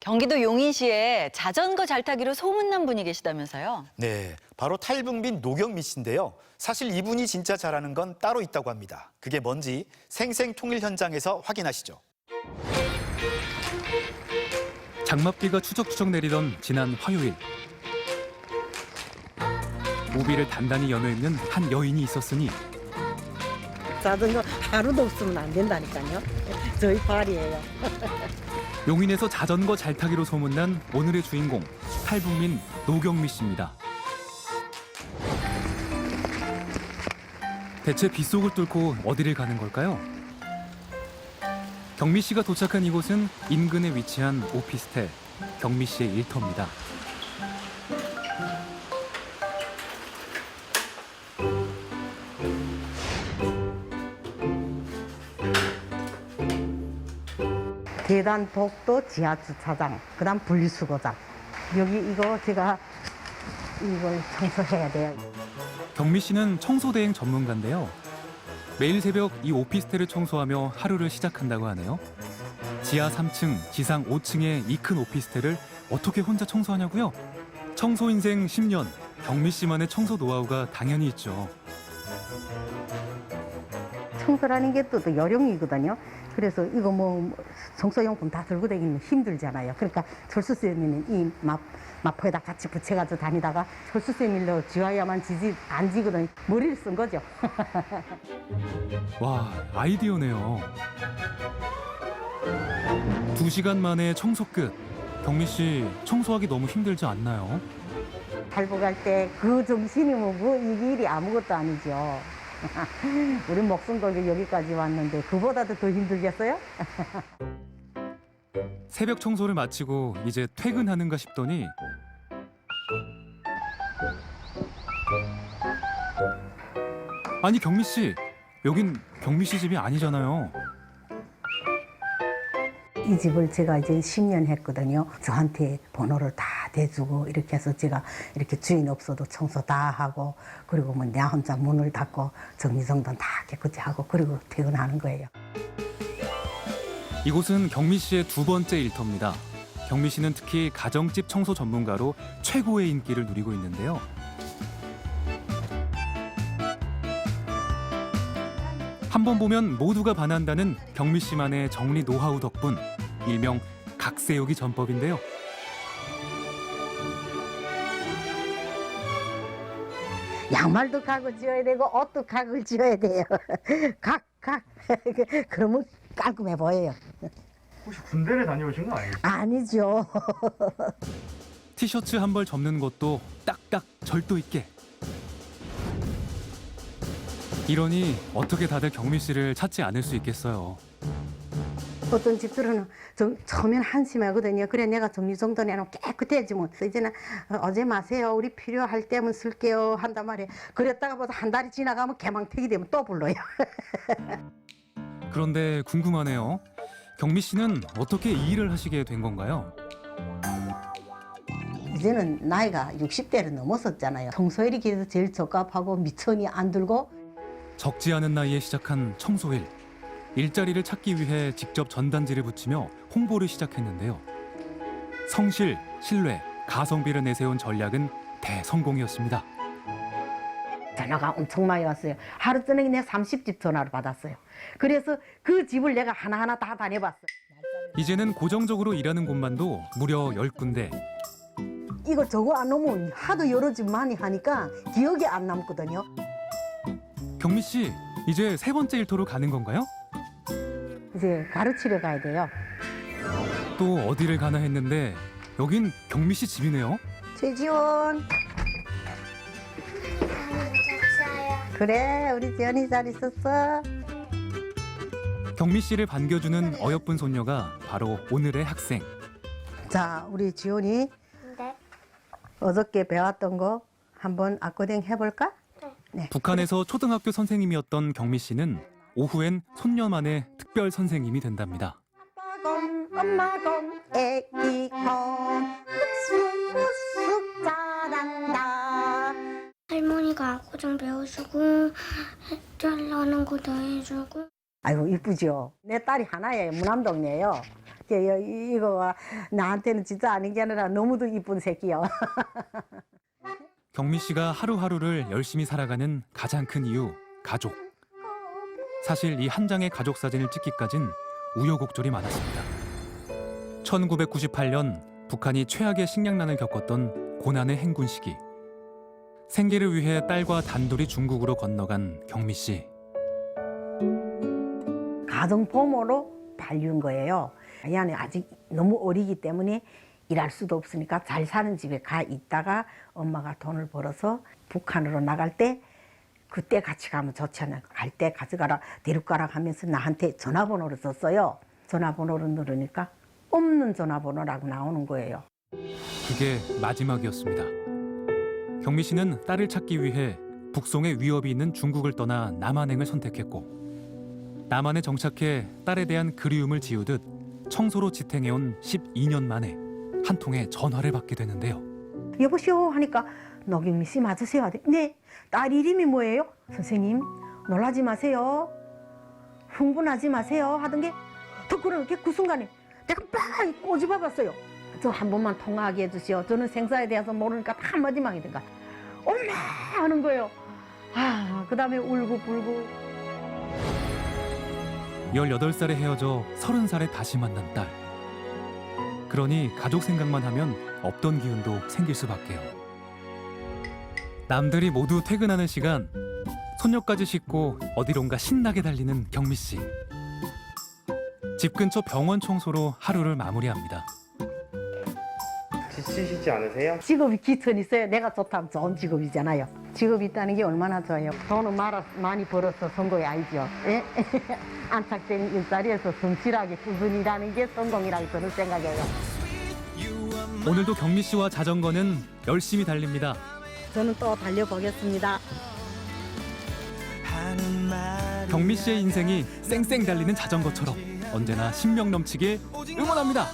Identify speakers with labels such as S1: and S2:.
S1: 경기도 용인시에 자전거 잘 타기로 소문난 분이 계시다면서요?
S2: 네, 바로 탈북민 노경미 씨인데요. 사실 이분이 진짜 잘하는 건 따로 있다고 합니다. 그게 뭔지 생생통일 현장에서 확인하시죠.
S3: 장맛비가 추적추적 내리던 지난 화요일. 우비를 단단히 여며입는 한 여인이 있었으니
S4: 자전거 하루도 없으면 안 된다니까요. 저희 발이에요.
S3: 용인에서 자전거 잘 타기로 소문난 오늘의 주인공 탈북민 노경미 씨입니다. 대체 빗속을 뚫고 어디를 가는 걸까요? 경미 씨가 도착한 이곳은 인근에 위치한 오피스텔 경미 씨의 일터입니다.
S4: 계단, 복도, 지하 주차장, 그다음 분리수거장. 여기 이거 제가 이걸 청소해야 돼요.
S3: 경미 씨는 청소대행 전문가인데요. 매일 새벽 이 오피스텔을 청소하며 하루를 시작한다고 하네요. 지하 3층, 지상 5층의 이 큰 오피스텔을 어떻게 혼자 청소하냐고요? 청소 인생 10년, 경미 씨만의 청소 노하우가 당연히 있죠.
S4: 청소라는 게 또 요령이거든요. 그래서 이거 뭐 청소용품 다 들고 다니면 힘들잖아요. 그러니까 철수세미는 이 마포에다 같이 붙여가지고 다니다가 철수세밀로 지워야만 지지 안 지거든요. 머리를 쓴 거죠.
S3: 와, 아이디어네요. 2시간 만에 청소 끝. 경미 씨, 청소하기 너무 힘들지 않나요?
S4: 탈북할 때 그 정신이 뭐고 이 일이 아무것도 아니죠. 우리 목숨 걸고 여기까지 왔는데 그보다도 더 힘들겠어요?
S3: 새벽 청소를 마치고 이제 퇴근하는가 싶더니 아니 경미 씨, 여긴 경미 씨 집이 아니잖아요.
S4: 이 집을 제가 이제 10년 했거든요. 저한테 번호를 다 대주고 이렇게 해서 제가 이렇게 주인 없어도 청소 다 하고 그리고 뭐 나 혼자 문을 닫고 정리정돈 다 깨끗이 하고 그리고 퇴근하는 거예요.
S3: 이곳은 경미 씨의 두 번째 일터입니다. 경미 씨는 특히 가정집 청소 전문가로 최고의 인기를 누리고 있는데요. 한 번 보면 모두가 반한다는 경미 씨만의 정리 노하우 덕분 일명 각세우기 전법인데요.
S4: 양말도 각을 지어야 되고 옷도 각을 지어야 돼요. 각. 그러면 깔끔해 보여요.
S5: 혹시 군대를 다녀오신 거 아니에요?
S4: 아니죠.
S3: 티셔츠 한 벌 접는 것도 딱딱 절도 있게. 이러니 어떻게 다들 경미 씨를 찾지 않을 수 있겠어요.
S4: 어떤 집들은 좀 처음엔 한심하거든요. 그래 내가 정리정돈 해놓으면 깨끗해지면 이제는 어제 마세요. 우리 필요할 때면 쓸게요 한단 말이에요. 그랬다가 보다 한 달이 지나가면 개망택이 되면 또 불러요.
S3: 그런데 궁금하네요. 경미 씨는 어떻게 이 일을 하시게 된 건가요?
S4: 이제는 나이가 60대를 넘었었잖아요. 청소일이 그래서 제일 적합하고 미천이 안 들고
S3: 적지 않은 나이에 시작한 청소일. 일자리를 찾기 위해 직접 전단지를 붙이며 홍보를 시작했는데요. 성실, 신뢰, 가성비를 내세운 전략은 대성공이었습니다.
S4: 전화가 엄청 많이 왔어요. 하루 저녁에 내가 30집 전화를 받았어요. 그래서 그 집을 내가 하나하나 다 다녀봤어요.
S3: 이제는 고정적으로 일하는 곳만도 무려 10군데.
S4: 이거 저거 안 오면 하도 여러 집 많이 하니까 기억이 안 남거든요.
S3: 경미 씨, 이제 세 번째 일터로 가는 건가요?
S4: 이제 가르치러 가야 돼요.
S3: 또 어디를 가나 했는데 여긴 경미 씨 집이네요.
S4: 최지원. 그래, 우리 지연이 잘 있었어.
S3: 경미 씨를 반겨주는 어여쁜 손녀가 바로 오늘의 학생.
S4: 자, 우리 지연이
S6: 네.
S4: 어저께 배웠던 거 한번 악거댕 해볼까? 네.
S3: 북한에서 초등학교 선생님이었던 경미 씨는 오후엔 손녀만의 특별 선생님이 된답니다.
S4: 아빠곰, 엄마곰, 애기곰, 쑥쑥 자란다.
S6: 할머니가 안고 배워주고 잘라는 것도 해주고
S4: 아이고 이쁘죠. 내 딸이 하나예요. 무남동네예요. 이거가 나한테는 진짜 아닌 게 아니라 너무도 이쁜 새끼요.
S3: 경미 씨가 하루하루를 열심히 살아가는 가장 큰 이유, 가족. 사실 이 한 장의 가족 사진을 찍기까진 우여곡절이 많았습니다. 1998년 북한이 최악의 식량난을 겪었던 고난의 행군 시기. 생계를 위해 딸과 단둘이 중국으로 건너간 경미 씨.
S4: 가정부모로 발리운 거예요. 아이는 아직 너무 어리기 때문에 일할 수도 없으니까 잘 사는 집에 가 있다가 엄마가 돈을 벌어서 북한으로 나갈 때 그때 같이 가면 좋잖아요. 갈 때 가져가라, 데려가라 하면서 나한테 전화번호를 썼어요. 전화번호를 누르니까 없는 전화번호라고 나오는 거예요.
S3: 그게 마지막이었습니다. 경미 씨는 딸을 찾기 위해 북송의 위협이 있는 중국을 떠나 남한행을 선택했고 남한에 정착해 딸에 대한 그리움을 지우듯 청소로 지탱해온 12년 만에 한 통의 전화를 받게 되는데요.
S4: 여보시오 하니까 노경미 씨 맞으세요? 네. 딸 이름이 뭐예요? 선생님 놀라지 마세요. 흥분하지 마세요 하던 게 더 그렇게 그 순간에 내가 막 꼬집어봤어요. 저 한 번만 통화하게 해주시오. 저는 생사에 대해서 모르니까 다 마지막이든가 엄마 하는 거예요. 그 다음에 울고불고.
S3: 18살에 헤어져 30살에 다시 만난 딸. 그러니 가족 생각만 하면 없던 기운도 생길 수밖에요. 남들이 모두 퇴근하는 시간, 손녀까지 싣고 어디론가 신나게 달리는 경미 씨. 집 근처 병원 청소로 하루를 마무리합니다.
S5: 지치시지 않으세요?
S4: 직업이 기천 있어요. 내가 좋다면 좋은 직업이잖아요. 직업이 있다는 게 얼마나 좋아요. 돈은 많이 벌어서 성공이 아니죠. 예? 안착된 일자리에서 성실하게 꾸준히 일하는 게 성공이라고 저는 생각해요.
S3: 오늘도 경미 씨와 자전거는 열심히 달립니다.
S4: 저는 또 달려보겠습니다.
S3: 경미 씨의 인생이 쌩쌩 달리는 자전거처럼 언제나 신명 넘치게 응원합니다.